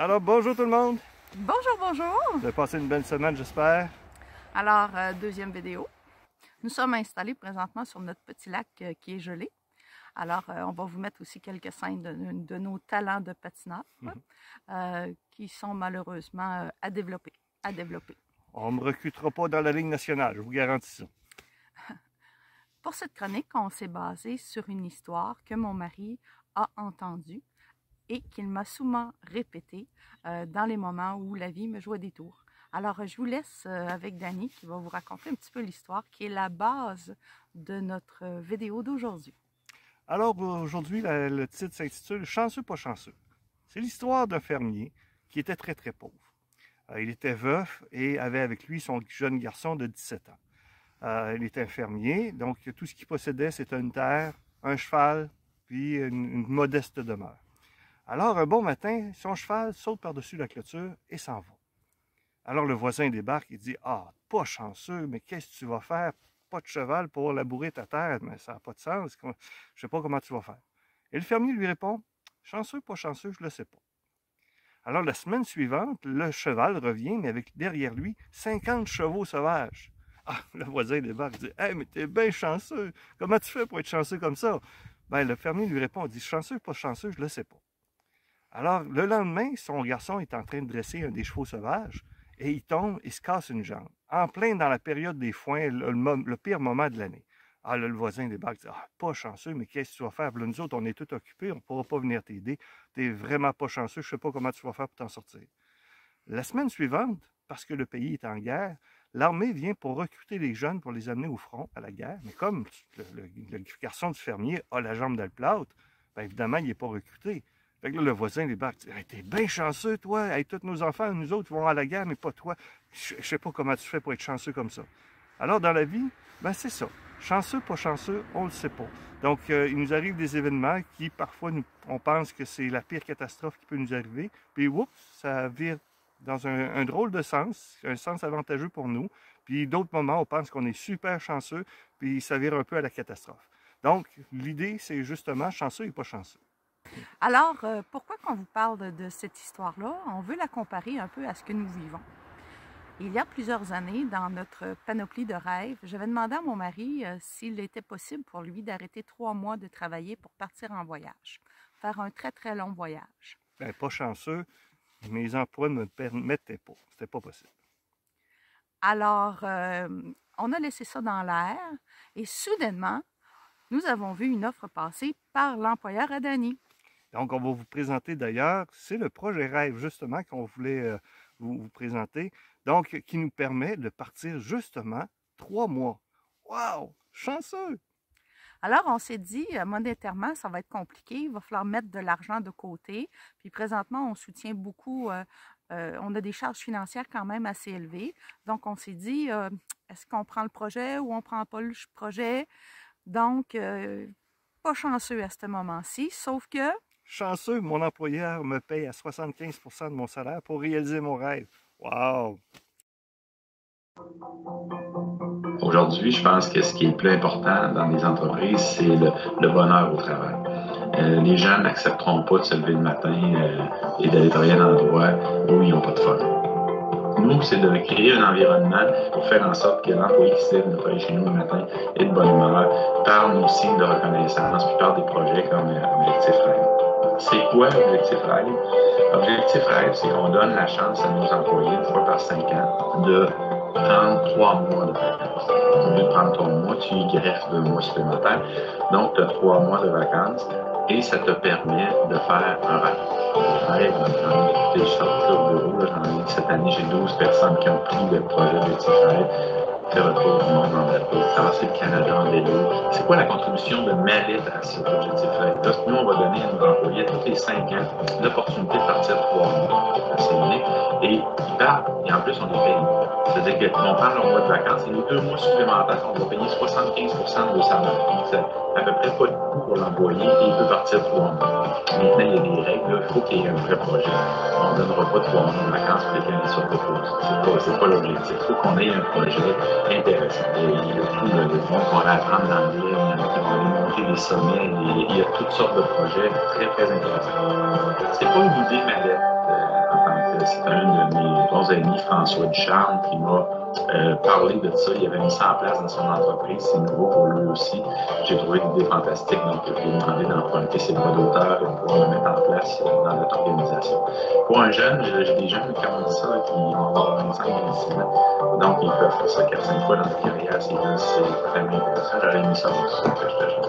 Alors, bonjour tout le monde! Bonjour, bonjour! Vous avez passé une belle semaine, j'espère. Alors, deuxième vidéo. Nous sommes installés présentement sur notre petit lac qui est gelé. Alors, on va vous mettre aussi quelques scènes de nos talents de patinage qui sont malheureusement à développer. On ne me recrutera pas dans la Ligue nationale, je vous garantis ça. Pour cette chronique, on s'est basé sur une histoire que mon mari a entendue et qu'il m'a souvent répétée dans les moments où la vie me jouait des tours. Alors, je vous laisse avec Dani qui va vous raconter un petit peu l'histoire qui est la base de notre vidéo d'aujourd'hui. Alors, aujourd'hui, le titre s'intitule « Chanceux, pas chanceux ». C'est l'histoire d'un fermier qui était très, très pauvre. Il était veuf et avait avec lui son jeune garçon de 17 ans. Il était un fermier, donc tout ce qu'il possédait, c'était une terre, un cheval, puis une modeste demeure. Alors, un bon matin, son cheval saute par-dessus la clôture et s'en va. Alors, le voisin débarque et dit « Ah, pas chanceux, mais qu'est-ce que tu vas faire? Pas de cheval pour labourer ta terre, mais ça n'a pas de sens. Je ne sais pas comment tu vas faire. » Et le fermier lui répond « Chanceux, pas chanceux, je ne le sais pas. » Alors, la semaine suivante, le cheval revient, mais avec derrière lui 50 chevaux sauvages. Ah, le voisin débarque et dit « Hey, mais t'es bien chanceux. Comment tu fais pour être chanceux comme ça? » Ben, le fermier lui répond, il dit « Chanceux, pas chanceux, je ne le sais pas. » Alors, le lendemain, son garçon est en train de dresser un des chevaux sauvages et il tombe et se casse une jambe. En plein dans la période des foins, le pire moment de l'année. Ah, là, le voisin débarque et dit « Ah, pas chanceux, mais qu'est-ce que tu vas faire? Là, nous autres, on est tous occupés, on ne pourra pas venir t'aider. Tu n'es vraiment pas chanceux, je ne sais pas comment tu vas faire pour t'en sortir. » La semaine suivante, parce que le pays est en guerre, l'armée vient pour recruter les jeunes pour les amener au front à la guerre. Mais comme le garçon du fermier a la jambe dans le plâtre, bien évidemment, il n'est pas recruté. Fait que là, le voisin débarque, dit hey, « T'es bien chanceux, toi. Hey, tous nos enfants, nous autres, vont à la guerre, mais pas toi. Je ne sais pas comment tu fais pour être chanceux comme ça. » Alors, dans la vie, ben c'est ça. Chanceux, pas chanceux, on ne le sait pas. Donc, il nous arrive des événements qui, parfois, on pense que c'est la pire catastrophe qui peut nous arriver. Puis, oups, ça vire dans un drôle de sens, un sens avantageux pour nous. Puis, d'autres moments, on pense qu'on est super chanceux, puis ça vire un peu à la catastrophe. Donc, l'idée, c'est justement chanceux et pas chanceux. Alors, pourquoi qu'on vous parle de cette histoire-là? On veut la comparer un peu à ce que nous vivons. Il y a plusieurs années, dans notre panoplie de rêves, j'avais demandé à mon mari s'il était possible pour lui d'arrêter 3 mois de travailler pour partir en voyage, faire un très, très long voyage. Bien, pas chanceux, mes emplois ne me permettaient pas. C'était pas possible. Alors, on a laissé ça dans l'air et soudainement, nous avons vu une offre passer par l'employeur à Dani. Donc, on va vous présenter d'ailleurs, c'est le projet Rêve justement qu'on voulait vous présenter, donc qui nous permet de partir justement 3 mois. Wow! Chanceux! Alors, on s'est dit, monétairement, ça va être compliqué, il va falloir mettre de l'argent de côté. Puis présentement, on soutient beaucoup, on a des charges financières quand même assez élevées. Donc, on s'est dit, est-ce qu'on prend le projet ou on ne prend pas le projet? Donc, pas chanceux à ce moment-ci, sauf que... Chanceux, mon employeur me paye à 75% de mon salaire pour réaliser mon rêve. Wow! Aujourd'hui, je pense que ce qui est le plus important dans les entreprises, c'est le bonheur au travail. Les gens n'accepteront pas de se lever le matin et d'aller travailler à un endroit où ils n'ont pas de fun. Nous, c'est de créer un environnement pour faire en sorte que l'employé qui se lève de travailler chez nous le matin est de bonne humeur, par nos signes de reconnaissance, puis par des projets comme Objectif Rêve. C'est quoi Objectif Rêve? Objectif Rêve, c'est qu'on donne la chance à nos employés, une fois par 5 ans, de prendre 3 mois de vacances. Au lieu de prendre 3 mois, tu y greffes 2 mois supplémentaires. Donc, tu as 3 mois de vacances et ça te permet de faire un rêve. Un rêve, je sors au bureau, cette année, j'ai 12 personnes qui ont pris le projet Objectif Rêve. Faire le tour du monde en bateau, traverser le Canada en vélo. C'est quoi la contribution de Mérite à cet objectif Rêve? Nous, on va donner à nos employés tous les 5 ans l'opportunité de partir 3 mois. C'est unique. Et ils partent, et en plus, on les paye. C'est-à-dire qu'on prend leur mois de vacances et les 2 mois supplémentaires, on va payer 75% de leur salaire. C'est à peu près pas de coût pour l'employé et il peut partir 3 mois. Maintenant, il y a des règles, il faut qu'il y ait un vrai projet. On ne donnera pas 3 mois de vacances pour lesquels ils sortent de pause. C'est pas l'objectif. Il faut qu'on ait un projet intéressant. Et il y a tout le monde qui va aller apprendre l'anglais, il y en a qui vont aller monter des sommets, il y a toutes sortes de projets très, très intéressants. C'est pas une idée malette. c'est un de mes bons amis, François Ducharme, qui m'a parlé de ça. Il avait mis ça en place dans son entreprise. C'est nouveau pour lui aussi. J'ai trouvé l'idée fantastique, donc je lui ai demandé d'emprunter ses droits d'auteur et de pouvoir le mettre en place dans notre organisation. Pour un jeune, j'ai des jeunes qui ont ça, qui ont encore 25-26 ans. Donc, ils peuvent faire ça 4-5 fois dans leur carrière. C'est vraiment intéressant. J'aurais aimé ça pour ça quand j'étais jeune.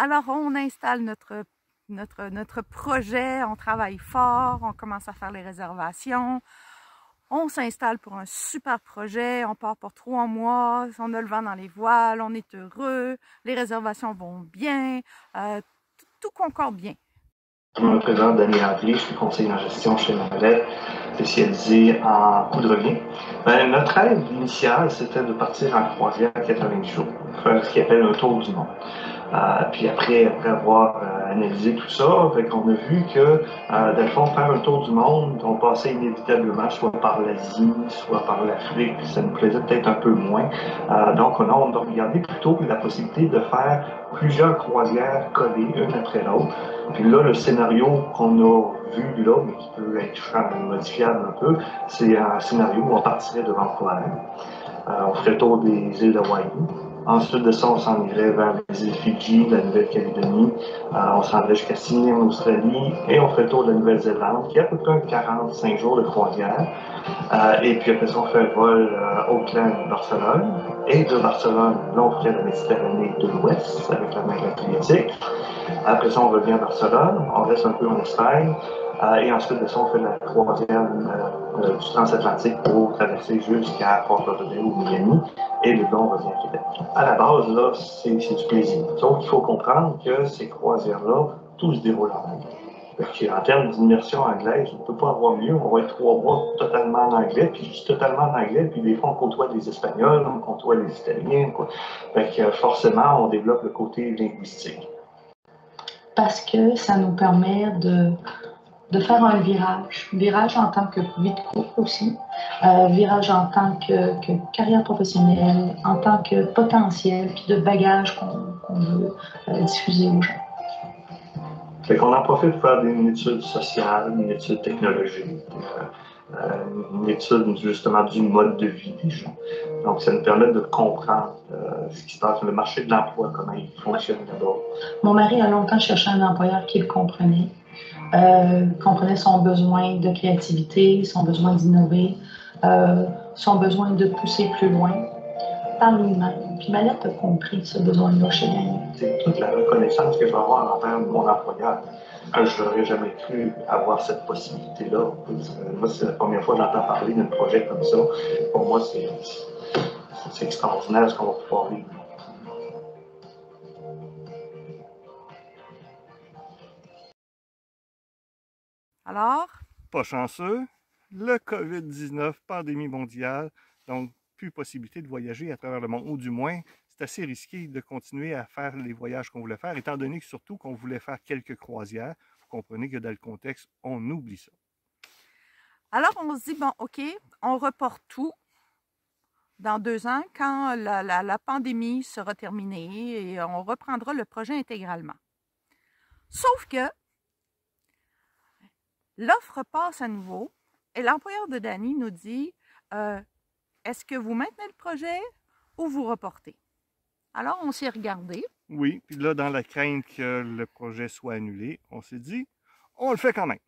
Alors, on installe notre projet, on travaille fort, on commence à faire les réservations. On s'installe pour un super projet, on part pour 3 mois, on a le vent dans les voiles, on est heureux, les réservations vont bien, tout concorde bien. Je me présente Daniel André, je suis conseiller en gestion chez Mallette, spécialisé en coût de revient. Notre rêve initial, c'était de partir en croisière 80 jours, faire ce qu'on appelle un tour du monde. Puis après avoir analysé tout ça, on a vu que, dans le fond, faire un tour du monde, on passait inévitablement soit par l'Asie, soit par l'Afrique, ça nous plaisait peut-être un peu moins. Donc, on a regardé plutôt la possibilité de faire plusieurs croisières collées, une après l'autre. Puis là, le scénario qu'on a vu là, mais qui peut être modifiable un peu, c'est un scénario où on partirait de Vancouver. On ferait le tour des îles d'Hawaï. Ensuite de ça, on s'en irait vers les îles Fidji, la Nouvelle-Calédonie. On s'en irait jusqu'à Sydney en Australie et on fait le tour de la Nouvelle-Zélande, qui est à peu près 45 jours de croisière. Et puis après ça, on fait un vol Auckland-Barcelone. Et de Barcelone, là, on ferait la Méditerranée de l'Ouest avec la mer Adriatique. Après ça, on revient à Barcelone, on reste un peu en Espagne. Et ensuite de ça, on fait la croisière du transatlantique pour traverser jusqu'à Port Lauderdale ou Miami. Et de là, on revient à Québec. À la base, là, c'est du plaisir. Donc, il faut comprendre que ces croisières-là, tout se déroule en anglais. En termes d'immersion anglaise, on ne peut pas avoir mieux. On va être 3 mois totalement en anglais, puis juste totalement en anglais, puis des fois, on côtoie des Espagnols, on côtoie des Italiens, quoi. Fait que forcément, on développe le côté linguistique. Parce que ça nous permet de faire un virage en tant que vie de couple aussi, virage en tant que carrière professionnelle, en tant que potentiel, puis de bagage qu'on veut diffuser aux gens. Fait qu'on en profite pour faire une étude sociale, une étude technologique, une étude justement du mode de vie des gens. Donc, ça nous permet de comprendre ce qui se passe sur le marché de l'emploi, comment il fonctionne d'abord. Mon mari a longtemps cherché un employeur qui le comprenait. Comprenait son besoin de créativité, son besoin d'innover, son besoin de pousser plus loin par lui-même. Puis Mallette a compris ce besoin-là chez Daniel. C'est toute la reconnaissance que je vais avoir envers mon employeur. Je n'aurais jamais cru avoir cette possibilité-là. Moi, c'est la première fois que j'entends parler d'un projet comme ça. Pour moi, c'est extraordinaire ce qu'on va pouvoir vivre. Alors? Pas chanceux, le COVID-19, pandémie mondiale, donc plus possibilité de voyager à travers le monde, ou du moins, c'est assez risqué de continuer à faire les voyages qu'on voulait faire, étant donné que surtout qu'on voulait faire quelques croisières. Vous comprenez que dans le contexte, on oublie ça. Alors, on se dit, bon, OK, on reporte tout dans 2 ans quand la pandémie sera terminée et on reprendra le projet intégralement. Sauf que l'offre passe à nouveau et l'employeur de Danny nous dit est-ce que vous maintenez le projet ou vous reportez? Alors, on s'est regardé. Oui, puis là, dans la crainte que le projet soit annulé, on s'est dit on le fait quand même.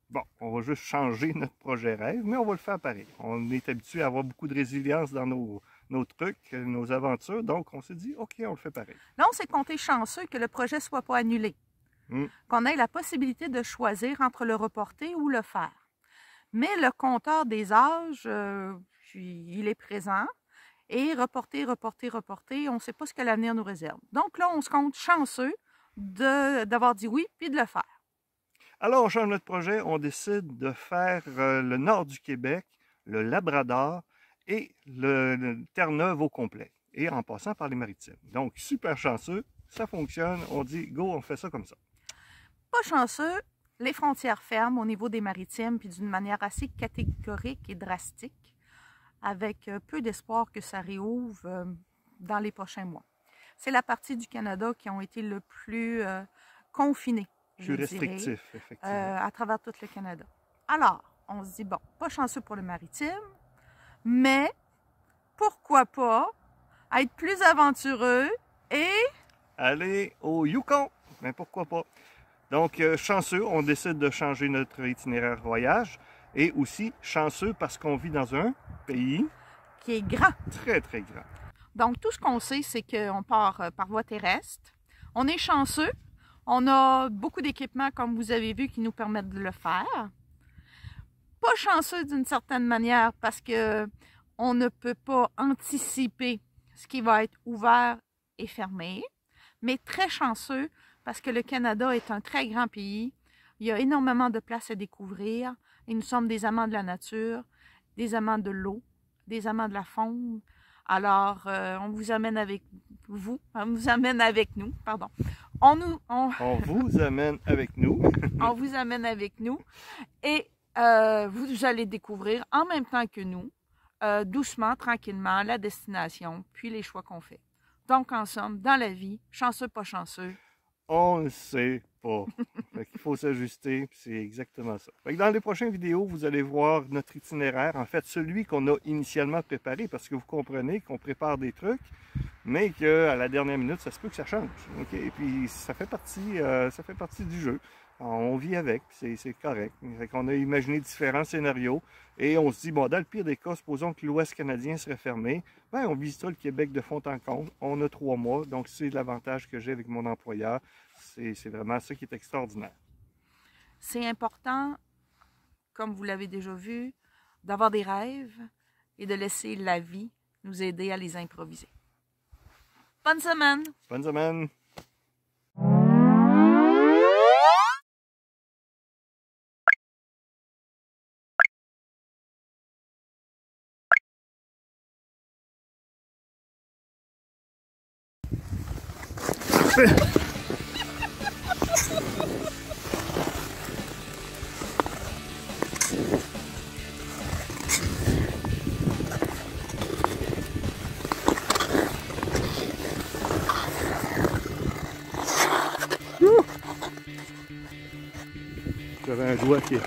Bon, on va juste changer notre projet rêve, mais on va le faire pareil. On est habitué à avoir beaucoup de résilience dans nos trucs, nos aventures, donc on s'est dit OK, on le fait pareil. Là, on s'est compté chanceux que le projet ne soit pas annulé. Qu'on ait la possibilité de choisir entre le reporter ou le faire. Mais le compteur des âges, il est présent. Et reporter, on ne sait pas ce que l'avenir nous réserve. Donc là, on se compte chanceux d'avoir dit oui, puis de le faire. Alors, on change notre projet. On décide de faire le nord du Québec, le Labrador et le Terre-Neuve au complet. Et en passant par les Maritimes. Donc, super chanceux, ça fonctionne. On dit go, on fait ça comme ça. Pas chanceux, les frontières ferment au niveau des Maritimes, puis d'une manière assez catégorique et drastique, avec peu d'espoir que ça réouvre dans les prochains mois. C'est la partie du Canada qui ont été le plus confinée, plus restrictif, effectivement. À travers tout le Canada. Alors, on se dit, bon, pas chanceux pour le maritime, mais pourquoi pas être plus aventureux et... aller au Yukon, mais pourquoi pas. Donc, chanceux, on décide de changer notre itinéraire voyage, et aussi chanceux parce qu'on vit dans un pays... qui est grand. Très, très grand. Donc, tout ce qu'on sait, c'est qu'on part par voie terrestre. On est chanceux. On a beaucoup d'équipements, comme vous avez vu, qui nous permettent de le faire. Pas chanceux d'une certaine manière parce que on ne peut pas anticiper ce qui va être ouvert et fermé, mais très chanceux parce que le Canada est un très grand pays. Il y a énormément de places à découvrir et nous sommes des amants de la nature, des amants de l'eau, des amants de la faune. Alors, on vous amène avec vous, on vous amène avec nous, pardon. On vous amène avec nous. On vous amène avec nous et vous allez découvrir en même temps que nous, doucement, tranquillement, la destination, puis les choix qu'on fait. Donc, en somme, dans la vie, chanceux, pas chanceux. On ne sait pas. Il faut s'ajuster, c'est exactement ça. Fait que dans les prochaines vidéos, vous allez voir notre itinéraire, en fait, celui qu'on a initialement préparé, parce que vous comprenez qu'on prépare des trucs, mais qu'à la dernière minute, ça se peut que ça change. Okay? Et puis, ça fait partie du jeu. On vit avec, c'est correct. Fait qu'on a imaginé différents scénarios et on se dit, bon, dans le pire des cas, supposons que l'Ouest canadien serait fermé, ben, on visitera le Québec de fond en comble. On a 3 mois, donc c'est l'avantage que j'ai avec mon employeur. C'est vraiment ça qui est extraordinaire. C'est important, comme vous l'avez déjà vu, d'avoir des rêves et de laisser la vie nous aider à les improviser. Bonne semaine! Bonne semaine! J'avais un jouet qui est...